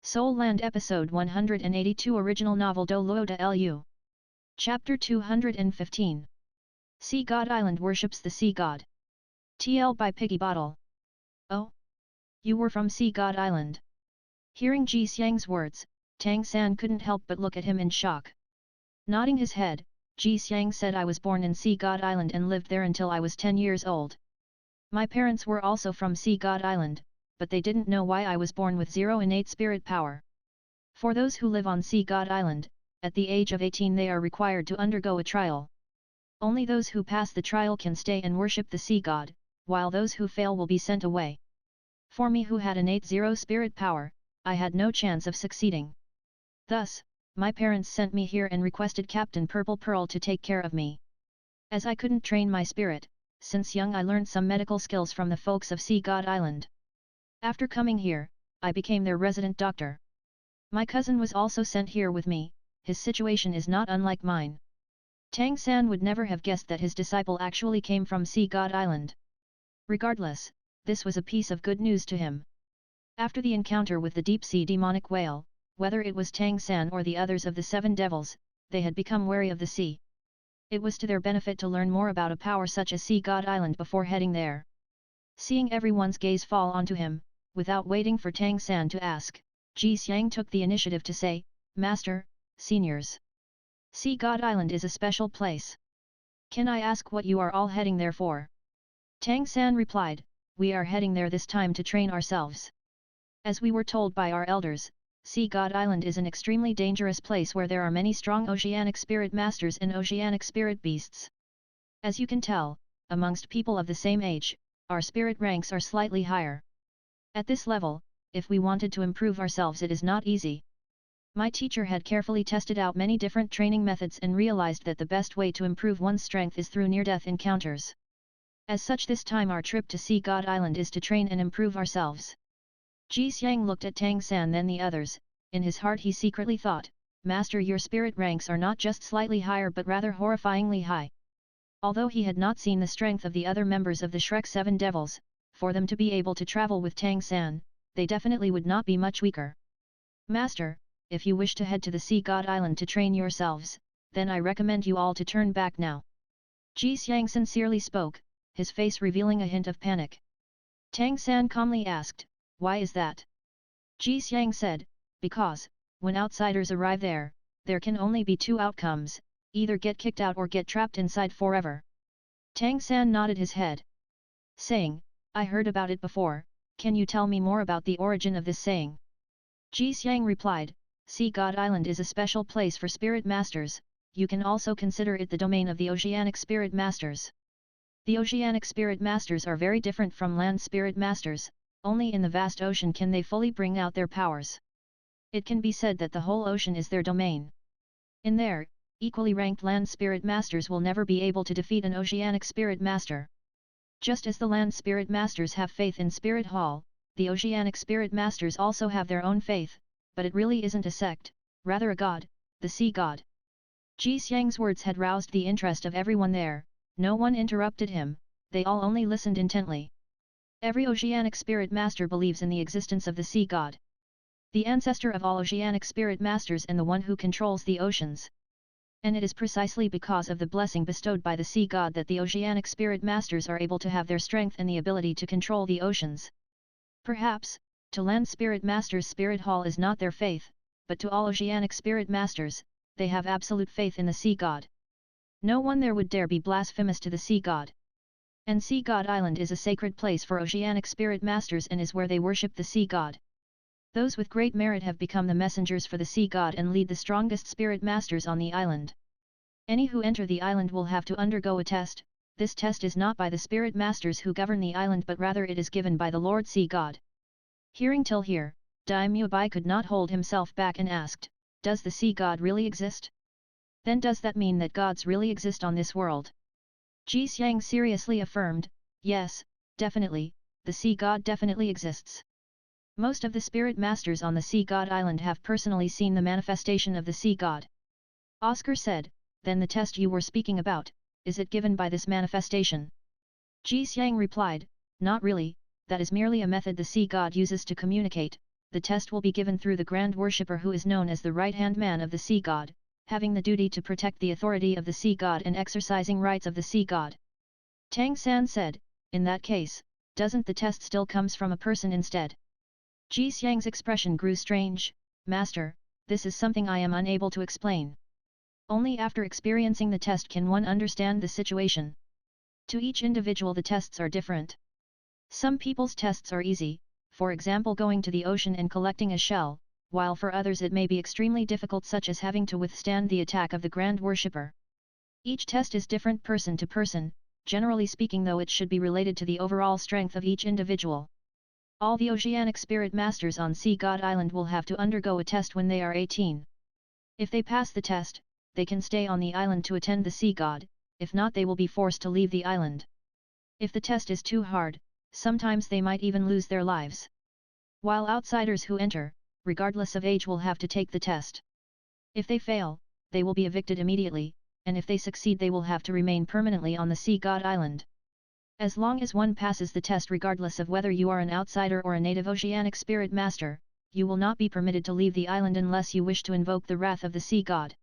Soul Land Episode 182 Original Novel DouLuo DaLu. Chapter 215. Sea God Island worships the Sea God. TL by Piggy Bottle. Oh? You were from Sea God Island. Hearing Ji Xiang's words, Tang San couldn't help but look at him in shock. Nodding his head, Ji Xiang said, I was born in Sea God Island and lived there until I was 10 years old. My parents were also from Sea God Island, but they didn't know why I was born with zero innate spirit power. For those who live on Sea God Island, at the age of 18 they are required to undergo a trial. Only those who pass the trial can stay and worship the Sea God, while those who fail will be sent away. For me who had innate zero spirit power, I had no chance of succeeding. Thus, my parents sent me here and requested Captain Purple Pearl to take care of me. As I couldn't train my spirit, since young I learned some medical skills from the folks of Sea God Island. After coming here, I became their resident doctor. My cousin was also sent here with me, his situation is not unlike mine. Tang San would never have guessed that his disciple actually came from Sea God Island. Regardless, this was a piece of good news to him. After the encounter with the deep-sea demonic whale, whether it was Tang San or the others of the Seven Devils, they had become wary of the sea. It was to their benefit to learn more about a power such as Sea God Island before heading there. Seeing everyone's gaze fall onto him, without waiting for Tang San to ask, Ji Xiang took the initiative to say, Master, Seniors. Sea God Island is a special place. Can I ask what you are all heading there for? Tang San replied, we are heading there this time to train ourselves. As we were told by our elders, Sea God Island is an extremely dangerous place where there are many strong oceanic spirit masters and oceanic spirit beasts. As you can tell, amongst people of the same age, our spirit ranks are slightly higher. At this level, if we wanted to improve ourselves it is not easy. My teacher had carefully tested out many different training methods and realized that the best way to improve one's strength is through near-death encounters. As such, this time our trip to Sea God Island is to train and improve ourselves. Ji Xiang looked at Tang San then the others, in his heart he secretly thought, Master, your spirit ranks are not just slightly higher but rather horrifyingly high. Although he had not seen the strength of the other members of the Shrek Seven Devils, for them to be able to travel with Tang San, they definitely would not be much weaker. Master, if you wish to head to the Sea God Island to train yourselves, then I recommend you all to turn back now. Ji Xiang sincerely spoke, his face revealing a hint of panic. Tang San calmly asked, why is that? Ji Xiang said, because, when outsiders arrive there, there can only be two outcomes, either get kicked out or get trapped inside forever. Tang San nodded his head, saying, I heard about it before, can you tell me more about the origin of this saying? Ji Xiang replied, Sea God Island is a special place for spirit masters, you can also consider it the domain of the oceanic spirit masters. The oceanic spirit masters are very different from land spirit masters, only in the vast ocean can they fully bring out their powers. It can be said that the whole ocean is their domain. In there, equally ranked land spirit masters will never be able to defeat an oceanic spirit master. Just as the land spirit masters have faith in Spirit Hall, the oceanic spirit masters also have their own faith, but it really isn't a sect, rather a god, the Sea God. Ji Xiang's words had roused the interest of everyone there, no one interrupted him, they all only listened intently. Every oceanic spirit master believes in the existence of the Sea God, the ancestor of all oceanic spirit masters and the one who controls the oceans. And it is precisely because of the blessing bestowed by the Sea God that the oceanic spirit masters are able to have their strength and the ability to control the oceans. Perhaps, to land spirit masters Spirit Hall is not their faith, but to all oceanic spirit masters, they have absolute faith in the Sea God. No one there would dare be blasphemous to the Sea God. And Sea God Island is a sacred place for oceanic spirit masters and is where they worship the Sea God. Those with great merit have become the messengers for the Sea God and lead the strongest spirit masters on the island. Any who enter the island will have to undergo a test. This test is not by the spirit masters who govern the island but rather it is given by the Lord Sea God. Hearing till here, Daimyo Bai could not hold himself back and asked, does the Sea God really exist? Then does that mean that gods really exist on this world? Ji Xiang seriously affirmed, yes, definitely, the Sea God definitely exists. Most of the spirit masters on the Sea God Island have personally seen the manifestation of the Sea God. Oscar said, then the test you were speaking about, is it given by this manifestation? Ji Xiang replied, not really, that is merely a method the Sea God uses to communicate, the test will be given through the Grand Worshipper who is known as the right-hand man of the Sea God, having the duty to protect the authority of the Sea God and exercising rights of the Sea God. Tang San said, in that case, doesn't the test still comes from a person instead? Ji Xiang's expression grew strange. Master, this is something I am unable to explain. Only after experiencing the test can one understand the situation. To each individual the tests are different. Some people's tests are easy, for example going to the ocean and collecting a shell, while for others it may be extremely difficult such as having to withstand the attack of the Grand Worshipper. Each test is different person to person, generally speaking though it should be related to the overall strength of each individual. All the Oceanic Spirit Masters on Sea God Island will have to undergo a test when they are 18. If they pass the test, they can stay on the island to attend the Sea God, if not they will be forced to leave the island. If the test is too hard, sometimes they might even lose their lives. While outsiders who enter, regardless of age will have to take the test. If they fail, they will be evicted immediately, and if they succeed they will have to remain permanently on the Sea God Island. As long as one passes the test regardless of whether you are an outsider or a native Oceanic Spirit Master, you will not be permitted to leave the island unless you wish to invoke the wrath of the Sea God.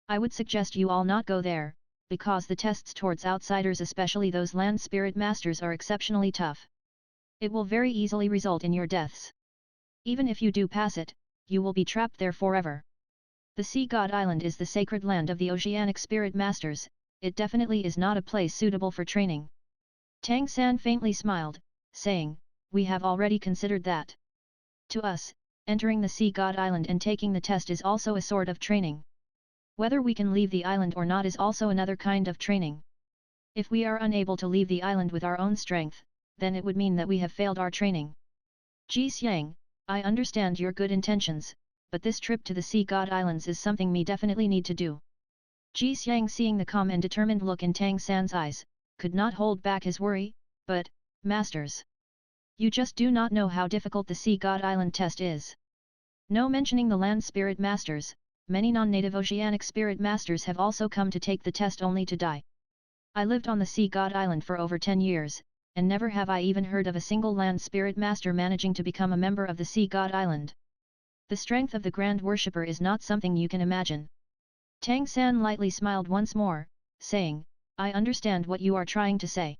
I would suggest you all not go there, because the tests towards outsiders especially those land spirit masters are exceptionally tough. It will very easily result in your deaths. Even if you do pass it, you will be trapped there forever. The Sea God Island is the sacred land of the Oceanic Spirit Masters, it definitely is not a place suitable for training. Tang San faintly smiled, saying, we have already considered that. To us, entering the Sea God Island and taking the test is also a sort of training. Whether we can leave the island or not is also another kind of training. If we are unable to leave the island with our own strength, then it would mean that we have failed our training. Ji Xiang, I understand your good intentions, but this trip to the Sea God Islands is something me definitely need to do. Ji Xiang seeing the calm and determined look in Tang San's eyes, could not hold back his worry, but, masters, you just do not know how difficult the Sea God Island test is. No mentioning the land spirit masters, many non-native Oceanic Spirit Masters have also come to take the test only to die. I lived on the Sea God Island for over 10 years, and never have I even heard of a single land spirit master managing to become a member of the Sea God Island. The strength of the Grand Worshipper is not something you can imagine. Tang San lightly smiled once more, saying, I understand what you are trying to say.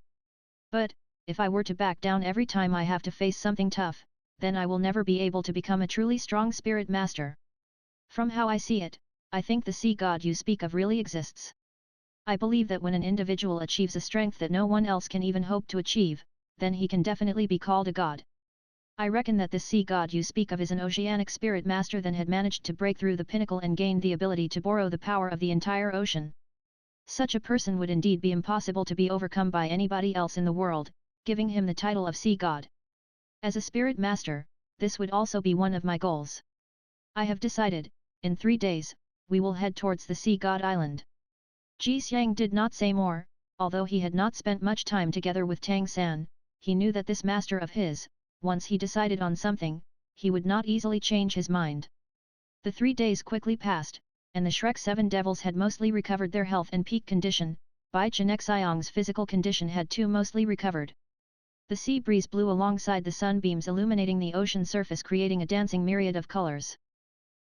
But, if I were to back down every time I have to face something tough, then I will never be able to become a truly strong spirit master. From how I see it, I think the Sea God you speak of really exists. I believe that when an individual achieves a strength that no one else can even hope to achieve, then he can definitely be called a god. I reckon that this Sea God you speak of is an Oceanic Spirit Master that had managed to break through the pinnacle and gained the ability to borrow the power of the entire ocean. Such a person would indeed be impossible to be overcome by anybody else in the world, giving him the title of Sea God. As a Spirit Master, this would also be one of my goals. I have decided, in 3 days, we will head towards the Sea God Island. Ji Xiang did not say more, although he had not spent much time together with Tang San, he knew that this master of his, once he decided on something, he would not easily change his mind. The 3 days quickly passed, and the Shrek 7 Devils had mostly recovered their health and peak condition, Bai Xiang's physical condition had too mostly recovered. The sea breeze blew alongside the sunbeams illuminating the ocean surface creating a dancing myriad of colors.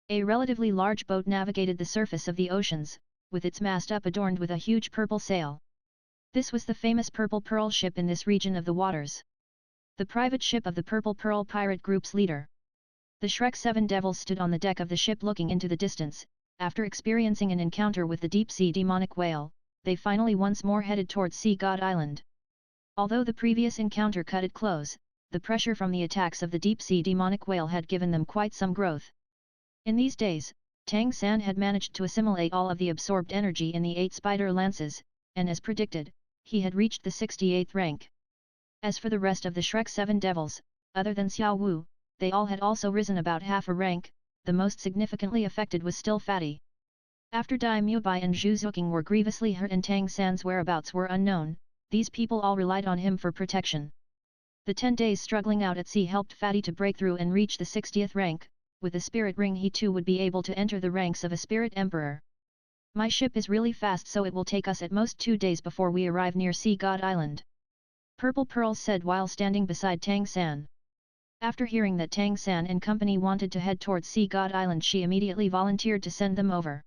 A relatively large boat navigated the surface of the oceans, with its mast up adorned with a huge purple sail. This was the famous Purple Pearl ship in this region of the waters. The private ship of the Purple Pearl pirate group's leader. The Shrek 7 Devils stood on the deck of the ship looking into the distance. After experiencing an encounter with the deep-sea demonic whale, they finally once more headed towards Sea God Island. Although the previous encounter cut it close, the pressure from the attacks of the deep-sea demonic whale had given them quite some growth. In these days, Tang San had managed to assimilate all of the absorbed energy in the 8 spider lances, and as predicted, he had reached the 68th rank. As for the rest of the Shrek 7 Devils, other than Xiao Wu, they all had also risen about half a rank. The most significantly affected was still Fatty. After Dai Mubai and Zhu Zuqing were grievously hurt and Tang San's whereabouts were unknown, these people all relied on him for protection. The 10 days struggling out at sea helped Fatty to break through and reach the 60th rank. With the spirit ring he too would be able to enter the ranks of a spirit emperor. My ship is really fast so it will take us at most 2 days before we arrive near Sea God Island. Purple Pearl said while standing beside Tang San. After hearing that Tang San and company wanted to head towards Sea God Island, she immediately volunteered to send them over.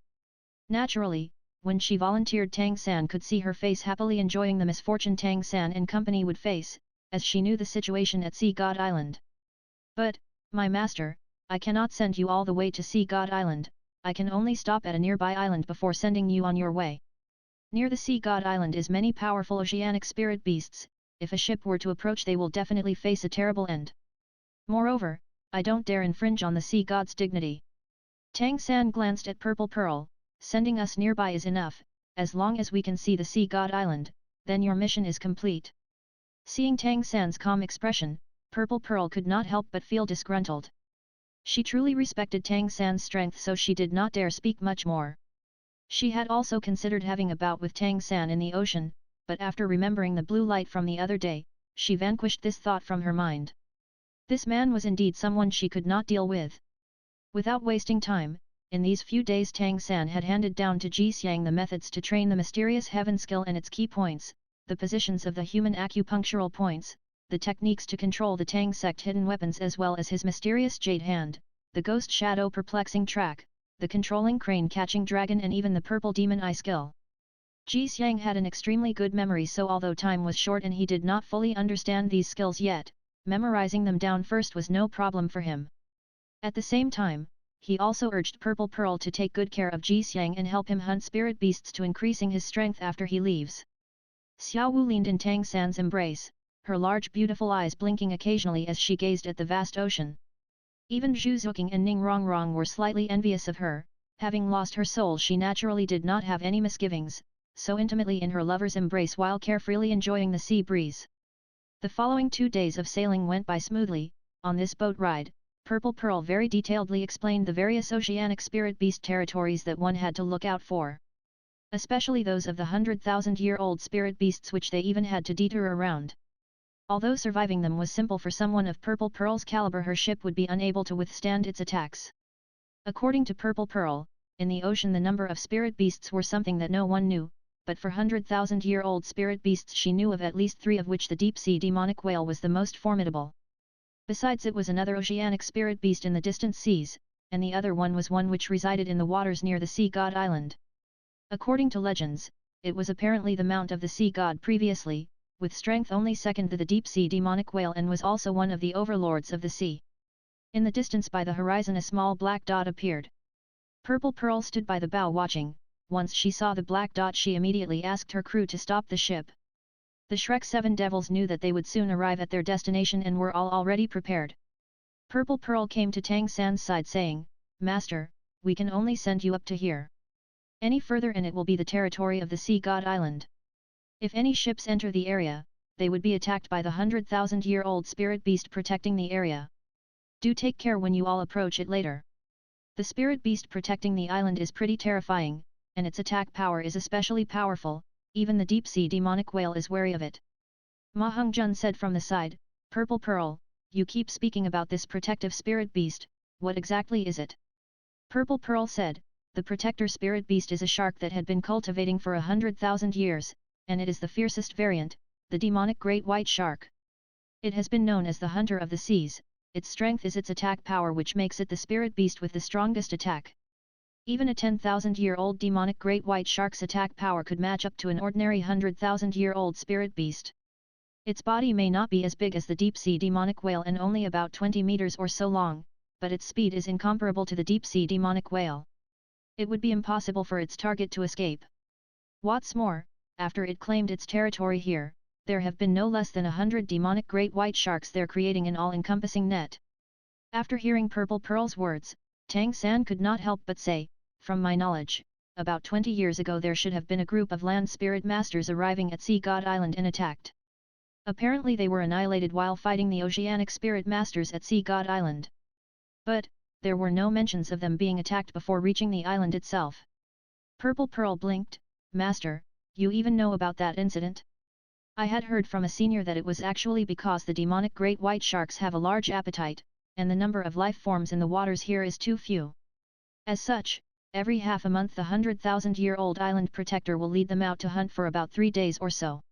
Naturally, when she volunteered, Tang San could see her face happily enjoying the misfortune Tang San and company would face, as she knew the situation at Sea God Island. But, my master, I cannot send you all the way to Sea God Island, I can only stop at a nearby island before sending you on your way. Near the Sea God Island is many powerful oceanic spirit beasts, if a ship were to approach they will definitely face a terrible end. Moreover, I don't dare infringe on the sea god's dignity. Tang San glanced at Purple Pearl, sending us nearby is enough, as long as we can see the Sea God Island, then your mission is complete. Seeing Tang San's calm expression, Purple Pearl could not help but feel disgruntled. She truly respected Tang San's strength, so she did not dare speak much more. She had also considered having a bout with Tang San in the ocean, but after remembering the blue light from the other day, she vanquished this thought from her mind. This man was indeed someone she could not deal with. Without wasting time, in these few days Tang San had handed down to Ji Xiang the methods to train the mysterious heaven skill and its key points, the positions of the human acupunctural points, the techniques to control the Tang sect hidden weapons, as well as his mysterious jade hand, the ghost shadow perplexing track, the controlling crane catching dragon, and even the purple demon eye skill. Ji Xiang had an extremely good memory, so although time was short and he did not fully understand these skills yet, memorizing them down first was no problem for him. At the same time, he also urged Purple Pearl to take good care of Ji Xiang and help him hunt spirit beasts to increasing his strength after he leaves. Xiao Wu leaned in Tang San's embrace, her large beautiful eyes blinking occasionally as she gazed at the vast ocean. Even Zhu Zuqing and Ning Rongrong were slightly envious of her. Having lost her soul, she naturally did not have any misgivings, so intimately in her lover's embrace while carefreely enjoying the sea breeze. The following 2 days of sailing went by smoothly. On this boat ride, Purple Pearl very detailedly explained the various oceanic spirit beast territories that one had to look out for. Especially those of the 100,000-year-old spirit beasts, which they even had to detour around. Although surviving them was simple for someone of Purple Pearl's caliber, her ship would be unable to withstand its attacks. According to Purple Pearl, in the ocean the number of spirit beasts were something that no one knew, but for 100,000-year-old spirit beasts she knew of at least 3, of which the deep-sea demonic whale was the most formidable. Besides, it was another oceanic spirit beast in the distant seas, and the other one was one which resided in the waters near the Sea God Island. According to legends, it was apparently the mount of the sea god previously, with strength only second to the deep-sea demonic whale, and was also one of the overlords of the sea. In the distance by the horizon a small black dot appeared. Purple Pearl stood by the bow watching. Once she saw the black dot, she immediately asked her crew to stop the ship. The Shrek 7 devils knew that they would soon arrive at their destination and were all already prepared. Purple Pearl came to Tang San's side saying, "Master, we can only send you up to here. Any further and it will be the territory of the Sea God Island. If any ships enter the area, they would be attacked by the 100,000-year-old spirit beast protecting the area. Do take care when you all approach it later. The spirit beast protecting the island is pretty terrifying, and its attack power is especially powerful, even the deep-sea demonic whale is wary of it." Ma Hongjun said from the side, "Purple Pearl, you keep speaking about this protective spirit beast, what exactly is it?" Purple Pearl said, "The protector spirit beast is a shark that had been cultivating for 100,000 years, and it is the fiercest variant, the demonic great white shark. It has been known as the hunter of the seas. Its strength is its attack power, which makes it the spirit beast with the strongest attack. Even a 10,000-year-old demonic great white shark's attack power could match up to an ordinary 100,000-year-old spirit beast. Its body may not be as big as the deep-sea demonic whale and only about 20 meters or so long, but its speed is incomparable to the deep-sea demonic whale. It would be impossible for its target to escape. What's more, after it claimed its territory here, there have been no less than 100 demonic great white sharks there, creating an all-encompassing net." After hearing Purple Pearl's words, Tang San could not help but say, "From my knowledge, about 20 years ago there should have been a group of land spirit masters arriving at Sea God Island and attacked. Apparently they were annihilated while fighting the oceanic spirit masters at Sea God Island. But, there were no mentions of them being attacked before reaching the island itself." Purple Pearl blinked. "Master, you even know about that incident? I had heard from a senior that it was actually because the demonic great white sharks have a large appetite, and the number of life forms in the waters here is too few. As such, every half a month the 100,000-year-old island protector will lead them out to hunt for about 3 days or so.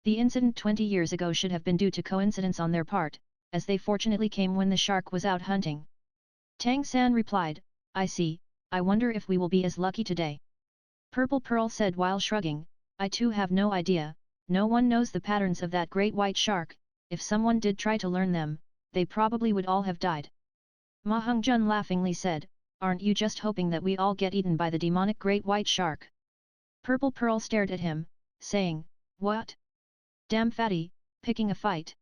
The incident 20 years ago should have been due to coincidence on their part, as they fortunately came when the shark was out hunting. Tang San replied, I see, I wonder if we will be as lucky today. Purple Pearl said while shrugging, I too have no idea, no one knows the patterns of that great white shark, if someone did try to learn them, they probably would all have died. Ma Hongjun laughingly said, aren't you just hoping that we all get eaten by the demonic great white shark? Purple Pearl stared at him, saying, what? Damn fatty, picking a fight.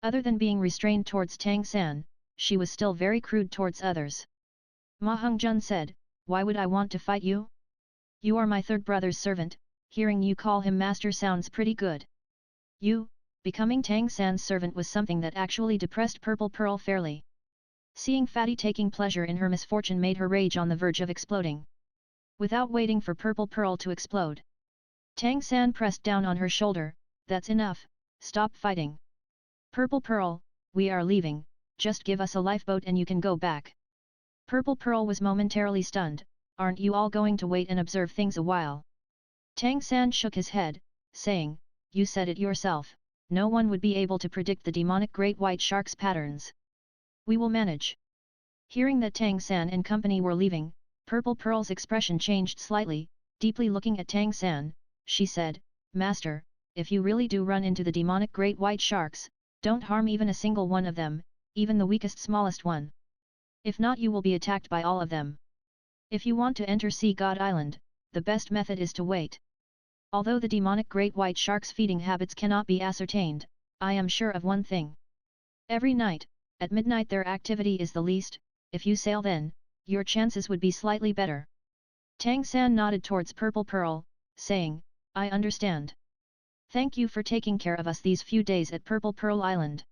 Other than being restrained towards Tang San, she was still very crude towards others. Ma Hongjun said, why would I want to fight you? You are my third brother's servant, hearing you call him master sounds pretty good. You, becoming Tang San's servant was something that actually depressed Purple Pearl fairly. Seeing Fatty taking pleasure in her misfortune made her rage on the verge of exploding. Without waiting for Purple Pearl to explode, Tang San pressed down on her shoulder, that's enough, stop fighting. Purple Pearl, we are leaving, just give us a lifeboat and you can go back. Purple Pearl was momentarily stunned, aren't you all going to wait and observe things a while? Tang San shook his head, saying, you said it yourself, no one would be able to predict the demonic great white shark's patterns. We will manage. Hearing that Tang San and company were leaving, Purple Pearl's expression changed slightly, deeply looking at Tang San, she said, Master, if you really do run into the demonic great white sharks, don't harm even a single one of them, even the weakest smallest one. If not you will be attacked by all of them. If you want to enter Sea God Island, the best method is to wait. Although the demonic great white shark's feeding habits cannot be ascertained, I am sure of one thing. Every night, at midnight their activity is the least, if you sail then, your chances would be slightly better. Tang San nodded towards Purple Pearl, saying, I understand. Thank you for taking care of us these few days at Purple Pearl Island.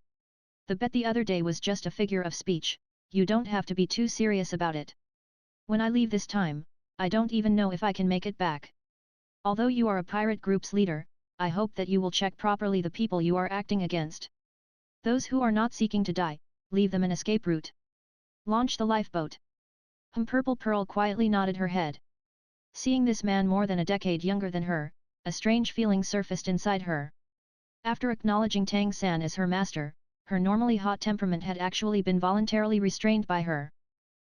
The bet the other day was just a figure of speech, you don't have to be too serious about it. When I leave this time, I don't even know if I can make it back. Although you are a pirate group's leader, I hope that you will check properly the people you are acting against. Those who are not seeking to die, leave them an escape route. Launch the lifeboat. Purple Pearl quietly nodded her head. Seeing this man more than a decade younger than her, a strange feeling surfaced inside her. After acknowledging Tang San as her master, her normally hot temperament had actually been voluntarily restrained by her.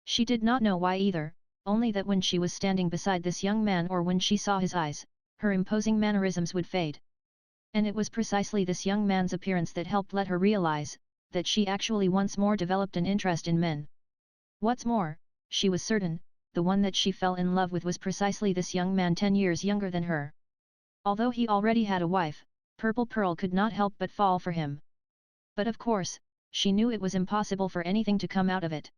She did not know why either, only that when she was standing beside this young man or when she saw his eyes, her imposing mannerisms would fade. And it was precisely this young man's appearance that helped let her realize, that she actually once more developed an interest in men. What's more, she was certain, the one that she fell in love with was precisely this young man 10 years younger than her. Although he already had a wife, Purple Pearl could not help but fall for him. But of course, she knew it was impossible for anything to come out of it.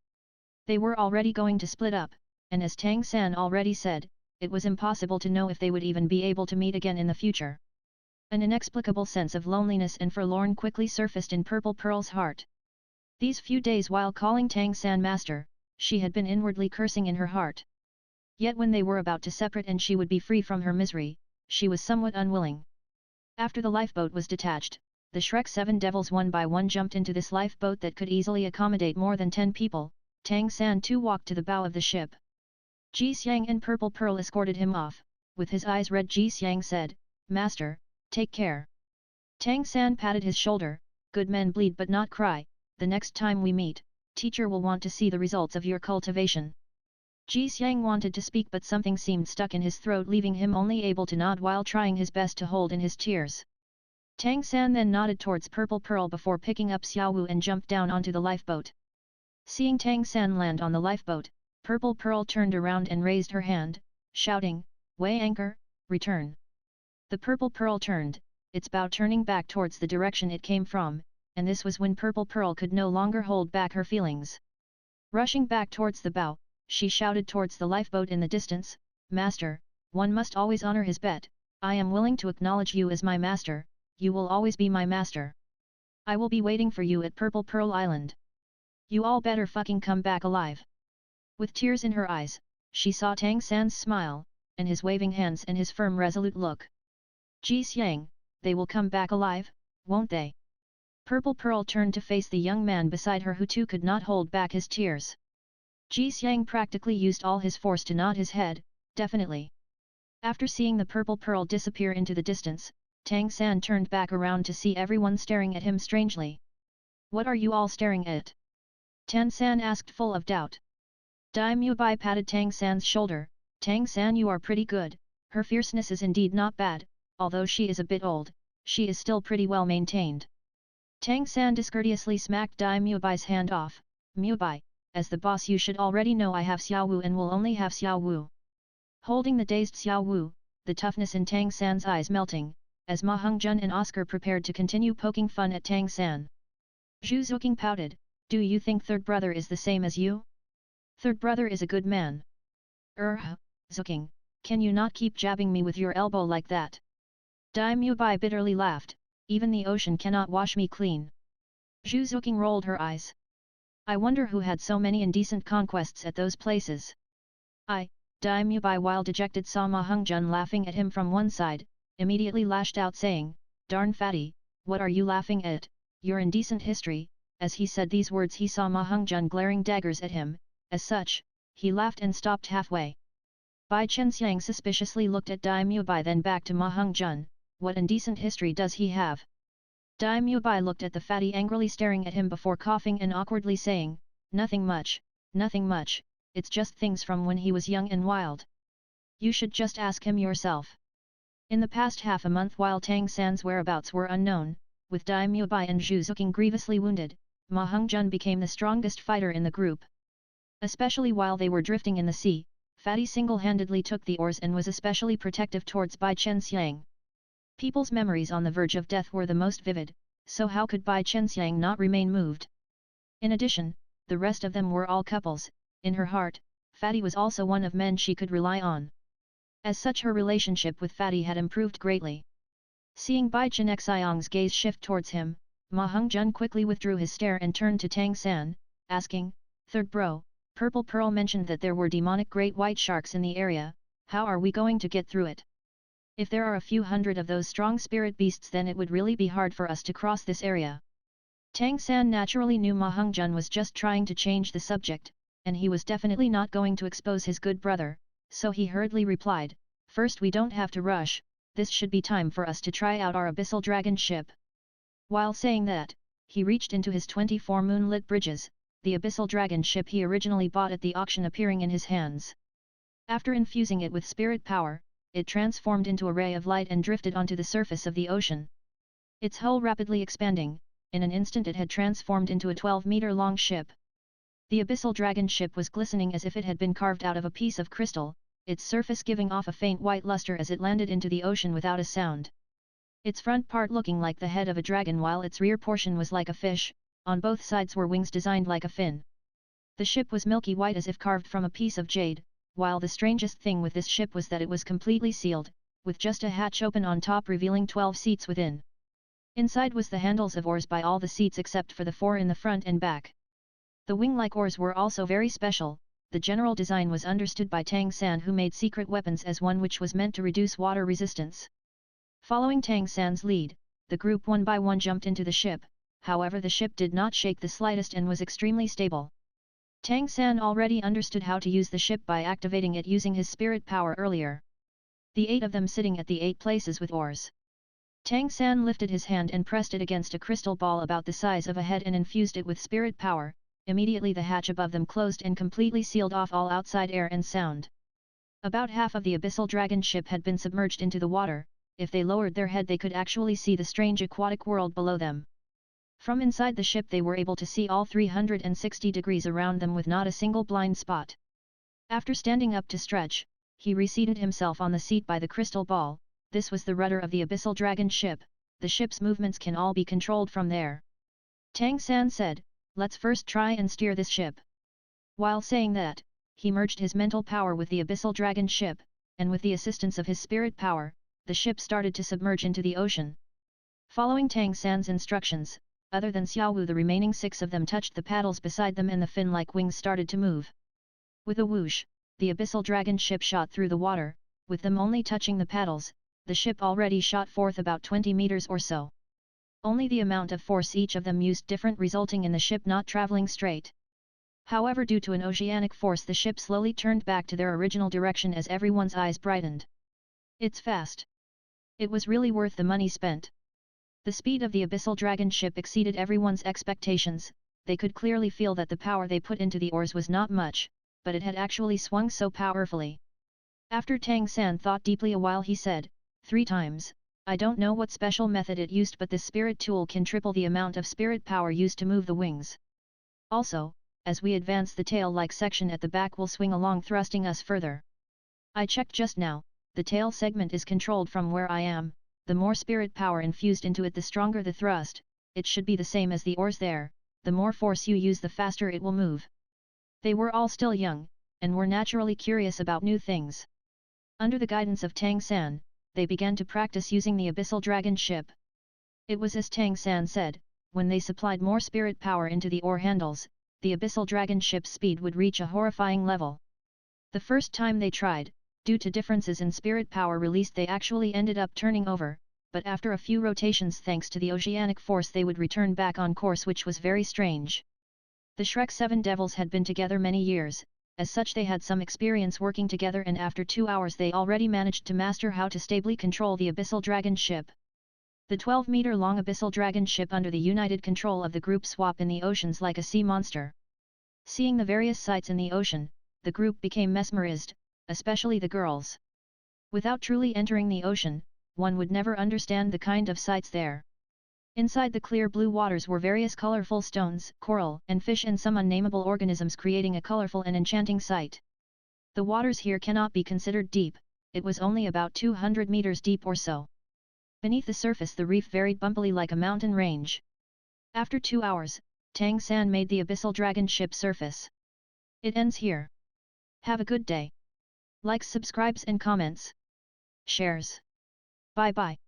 They were already going to split up, and as Tang San already said, it was impossible to know if they would even be able to meet again in the future. An inexplicable sense of loneliness and forlorn quickly surfaced in Purple Pearl's heart. These few days while calling Tang San master, she had been inwardly cursing in her heart. Yet when they were about to separate and she would be free from her misery, she was somewhat unwilling. After the lifeboat was detached, the Shrek 7 devils one by one jumped into this lifeboat that could easily accommodate more than 10 people. Tang San too walked to the bow of the ship. Ji Xiang and Purple Pearl escorted him off. With his eyes red, Ji Xiang said, Master, take care. Tang San patted his shoulder, good men bleed but not cry, the next time we meet, teacher will want to see the results of your cultivation. Ji Xiang wanted to speak but something seemed stuck in his throat leaving him only able to nod while trying his best to hold in his tears. Tang San then nodded towards Purple Pearl before picking up Xiaowu and jumped down onto the lifeboat. Seeing Tang San land on the lifeboat, Purple Pearl turned around and raised her hand, shouting, Weigh anchor, return. The Purple Pearl turned, its bow turning back towards the direction it came from, and this was when Purple Pearl could no longer hold back her feelings. Rushing back towards the bow, she shouted towards the lifeboat in the distance, Master, one must always honor his bet, I am willing to acknowledge you as my master, you will always be my master. I will be waiting for you at Purple Pearl Island. You all better fucking come back alive. With tears in her eyes, she saw Tang San's smile, and his waving hands and his firm resolute look. Ji Xiang, they will come back alive, won't they? Purple Pearl turned to face the young man beside her who too could not hold back his tears. Ji Xiang practically used all his force to nod his head, definitely. After seeing the Purple Pearl disappear into the distance, Tang San turned back around to see everyone staring at him strangely. What are you all staring at? Tan San asked full of doubt. Dai Mubai patted Tang San's shoulder. Tang San, you are pretty good, her fierceness is indeed not bad, although she is a bit old, she is still pretty well maintained. Tang San discourteously smacked Dai Mubai's hand off. Mubai, as the boss you should already know I have Xiao Wu and will only have Xiao Wu. Holding the dazed Xiao Wu, the toughness in Tang San's eyes melting, as Ma Hongzhen and Oscar prepared to continue poking fun at Tang San. Zhu Zuqing pouted, do you think third brother is the same as you? Third brother is a good man. Zuqing, can you not keep jabbing me with your elbow like that? Dai Mubai bitterly laughed, even the ocean cannot wash me clean. Zhu Zuqing rolled her eyes. I wonder who had so many indecent conquests at those places. Dai Mubai, while dejected, saw Ma Hongzhen laughing at him from one side, immediately lashed out saying, darn fatty, what are you laughing at, your indecent history. As he said these words he saw Ma Hongzhen glaring daggers at him, as such, he laughed and stopped halfway. Bai Chenxiang suspiciously looked at Dai Mubai then back to Ma Hongzhen, what indecent history does he have? Dai Mubai looked at the fatty angrily staring at him before coughing and awkwardly saying, nothing much, it's just things from when he was young and wild. You should just ask him yourself. In the past half a month while Tang San's whereabouts were unknown, with Dai Mubai and Zhu Zuqing grievously wounded, Ma Hongzhen became the strongest fighter in the group. Especially while they were drifting in the sea, Fatty single-handedly took the oars and was especially protective towards Bai Chenxiang. People's memories on the verge of death were the most vivid, so how could Bai Chenxiang not remain moved? In addition, the rest of them were all couples. In her heart, Fatty was also one of men she could rely on. As such, her relationship with Fatty had improved greatly. Seeing Bai Chenxiang's gaze shift towards him, Ma Hongzhen quickly withdrew his stare and turned to Tang San, asking, third bro, Purple Pearl mentioned that there were demonic great white sharks in the area, how are we going to get through it? If there are a few hundred of those strong spirit beasts, then it would really be hard for us to cross this area. Tang San naturally knew Ma Hongzhen was just trying to change the subject, and he was definitely not going to expose his good brother, so he hurriedly replied, first we don't have to rush, this should be time for us to try out our abyssal dragon ship. While saying that, he reached into his 24 moonlit bridges, the abyssal dragon ship he originally bought at the auction appearing in his hands. After infusing it with spirit power, it transformed into a ray of light and drifted onto the surface of the ocean. Its hull rapidly expanding, in an instant it had transformed into a 12-meter-long ship. The abyssal dragon ship was glistening as if it had been carved out of a piece of crystal, its surface giving off a faint white luster as it landed into the ocean without a sound. Its front part looking like the head of a dragon while its rear portion was like a fish, on both sides were wings designed like a fin. The ship was milky white as if carved from a piece of jade, while the strangest thing with this ship was that it was completely sealed, with just a hatch open on top revealing 12 seats within. Inside was the handles of oars by all the seats except for the 4 in the front and back. The wing-like oars were also very special. The general design was understood by Tang San, who made secret weapons as one which was meant to reduce water resistance. Following Tang San's lead, the group one by one jumped into the ship, however the ship did not shake the slightest and was extremely stable. Tang San already understood how to use the ship by activating it using his spirit power earlier. The 8 of them sitting at the 8 places with oars. Tang San lifted his hand and pressed it against a crystal ball about the size of a head and infused it with spirit power. Immediately the hatch above them closed and completely sealed off all outside air and sound. About half of the abyssal dragon ship had been submerged into the water. If they lowered their head they could actually see the strange aquatic world below them. From inside the ship they were able to see all 360 degrees around them with not a single blind spot. After standing up to stretch, he reseated himself on the seat by the crystal ball. This was the rudder of the abyssal dragon ship. The ship's movements can all be controlled from there. Tang San said, let's first try and steer this ship. While saying that, he merged his mental power with the abyssal dragon ship, and with the assistance of his spirit power, the ship started to submerge into the ocean. Following Tang San's instructions, other than Xiao Wu, the remaining 6 of them touched the paddles beside them and the fin-like wings started to move. With a whoosh, the abyssal dragon ship shot through the water, with them only touching the paddles. The ship already shot forth about 20 meters or so. Only the amount of force each of them used different, resulting in the ship not traveling straight. However, due to an oceanic force the ship slowly turned back to their original direction as everyone's eyes brightened. It's fast. It was really worth the money spent. The speed of the abyssal dragon ship exceeded everyone's expectations. They could clearly feel that the power they put into the oars was not much, but it had actually swung so powerfully. After Tang San thought deeply a while, he said, 3 times, I don't know what special method it used, but this spirit tool can triple the amount of spirit power used to move the wings. Also, as we advance, the tail-like section at the back will swing along, thrusting us further. I checked just now, the tail segment is controlled from where I am. The more spirit power infused into it, the stronger the thrust. It should be the same as the oars there. The more force you use, the faster it will move. They were all still young, and were naturally curious about new things. Under the guidance of Tang San, they began to practice using the abyssal dragon ship. It was as Tang San said, when they supplied more spirit power into the oar handles, the abyssal dragon ship's speed would reach a horrifying level. The first time they tried, due to differences in spirit power released, they actually ended up turning over, but after a few rotations, thanks to the oceanic force, they would return back on course, which was very strange. The Shrek 7 Devils had been together many years, as such they had some experience working together, and after 2 hours they already managed to master how to stably control the abyssal dragon ship. The 12-meter-long abyssal dragon ship under the united control of the group swap in the oceans like a sea monster. Seeing the various sights in the ocean, the group became mesmerized, especially the girls. Without truly entering the ocean, one would never understand the kind of sights there. Inside the clear blue waters were various colorful stones, coral, and fish, and some unnameable organisms, creating a colorful and enchanting sight. The waters here cannot be considered deep, it was only about 200 meters deep or so. Beneath the surface the reef varied bumpily like a mountain range. After 2 hours, Tang San made the abyssal dragon ship surface. It ends here. Have a good day. Likes, subscribes and comments. Shares. Bye bye.